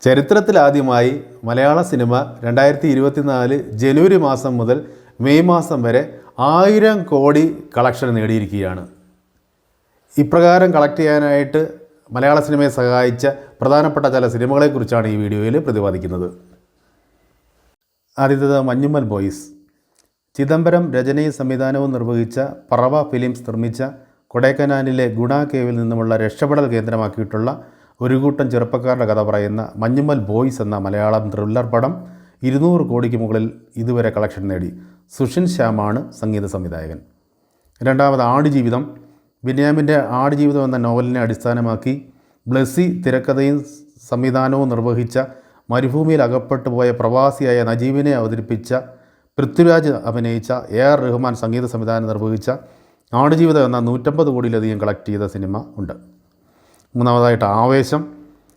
ചരിത്രത്തിലാദ്യമായി മലയാള സിനിമ 2024 ജനുവരി മാസം മുതൽ മെയ് മാസം വരെ 1000 കോടി കളക്ഷൻ നേടിയിരിക്കുകയാണ്. ഇപ്രകാരം കളക്ട് ചെയ്യാനായിട്ട് മലയാള സിനിമയെ സഹായിച്ച പ്രധാനപ്പെട്ട ചില സിനിമകളെക്കുറിച്ചാണ് ഈ വീഡിയോയിൽ പ്രതിപാദിക്കുന്നത്. ആദ്യത്തേത് മഞ്ഞുമ്മൽ ബോയ്സ്. ചിദംബരം രചനയും സംവിധാനവും നിർവഹിച്ച പറവ ഫിലിംസ് നിർമ്മിച്ച കൊടൈക്കനാലിലെ ഗുണ കേവിൽ നിന്നുമുള്ള രക്ഷപ്പെടൽ കേന്ദ്രമാക്കിയിട്ടുള്ള ഒരു കൂട്ടം ചെറുപ്പക്കാരുടെ കഥ പറയുന്ന മഞ്ഞുമ്മൽ ബോയ്സ് എന്ന മലയാളം ത്രില്ലർ പടം 200 കോടിക്ക് മുകളിൽ ഇതുവരെ കളക്ഷൻ നേടി. സുഷിൻ ശ്യാമാണ് സംഗീത സംവിധായകൻ. രണ്ടാമത് ആടുജീവിതം. ബെന്യാമിൻ്റെ ആടുജീവിതം എന്ന നോവലിനെ അടിസ്ഥാനമാക്കി ബ്ലെസ്സി തിരക്കഥയും സംവിധാനവും നിർവഹിച്ച മരുഭൂമിയിൽ അകപ്പെട്ടു പോയ പ്രവാസിയായ നജീബിനെ അവതരിപ്പിച്ച പൃഥ്വിരാജ് അഭിനയിച്ച AR റഹ്മാൻ സംഗീത സംവിധാനം നിർവഹിച്ച ആടുജീവിതം എന്ന 150 കോടിയിലധികം കളക്ട് ചെയ്ത സിനിമ ഉണ്ട്. മൂന്നാമതായിട്ട് ആവേശം.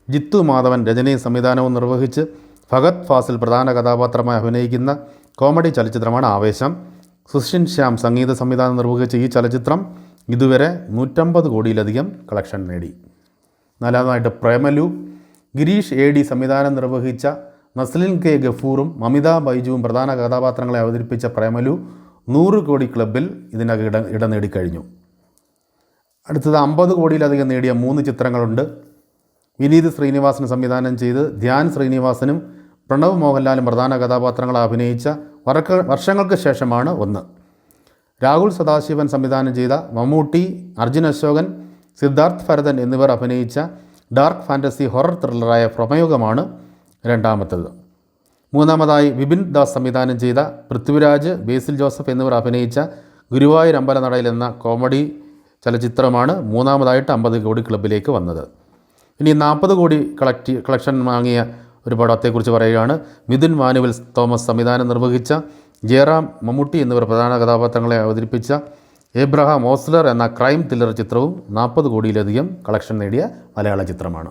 ജിത്തു മാധവൻ രചനയും സംവിധാനവും നിർവഹിച്ച് ഫഹദ് ഫാസിൽ പ്രധാന കഥാപാത്രമായി അഭിനയിക്കുന്ന കോമഡി ചലച്ചിത്രമാണ് ആവേശം. സുഷിൻ ശ്യാം സംഗീത സംവിധാനം നിർവഹിച്ച ഈ ചലച്ചിത്രം ഇതുവരെ 150 കോടിയിലധികം കളക്ഷൻ നേടി. നാലാമതായിട്ട് പ്രേമലു. ഗിരീഷ് AD സംവിധാനം നിർവഹിച്ച നസ്ലിൻ K ഗഫൂറും മമിത ബൈജുവും പ്രധാന കഥാപാത്രങ്ങളെ അവതരിപ്പിച്ച പ്രേമലു 100 കോടി ക്ലബിൽ ഇതിനകം ഇടം നേടിക്കഴിഞ്ഞു. അടുത്തത് 50 കോടിയിലധികം നേടിയ 3 ചിത്രങ്ങളുണ്ട്. വിനീത് ശ്രീനിവാസൻ സംവിധാനം ചെയ്ത് ധ്യാൻ ശ്രീനിവാസനും പ്രണവ് മോഹൻലാലും പ്രധാന കഥാപാത്രങ്ങളെ അഭിനയിച്ച വർഷങ്ങൾക്ക് ശേഷമാണ് ഒന്ന്. രാഹുൽ സദാശിവൻ സംവിധാനം ചെയ്ത മമ്മൂട്ടി, അർജുൻ അശോകൻ, സിദ്ധാർത്ഥ് ഭരതൻ എന്നിവർ അഭിനയിച്ച ഡാർക്ക് ഫാൻറ്റസി ഹൊറർ ത്രില്ലറായ പ്രമയുഗമാണ് രണ്ടാമത്തേത്. മൂന്നാമതായി വിപിൻ ദാസ് സംവിധാനം ചെയ്ത പൃഥ്വിരാജ്, ബേസിൽ ജോസഫ് എന്നിവർ അഭിനയിച്ച ഗുരുവായൂർ അമ്പലനടയിൽ എന്ന കോമഡി ചലച്ചിത്രമാണ് മൂന്നാമതായിട്ട് 50 കോടി ക്ലബിലേക്ക് വന്നത്. ഇനി 40 കോടി കളക്ഷൻ വാങ്ങിയ ഒരു പടത്തെക്കുറിച്ച് പറയുകയാണ്. മിഥുൻ മാനുവൽ തോമസ് സംവിധാനം നിർവഹിച്ച ജയറാം, മമ്മൂട്ടി എന്നിവർ പ്രധാന കഥാപാത്രങ്ങളെ അവതരിപ്പിച്ച എബ്രഹാം ഓസ്ലർ എന്ന ക്രൈം ത്രില്ലർ ചിത്രവും 40 കോടിയിലധികം കളക്ഷൻ നേടിയ മലയാള ചിത്രമാണ്.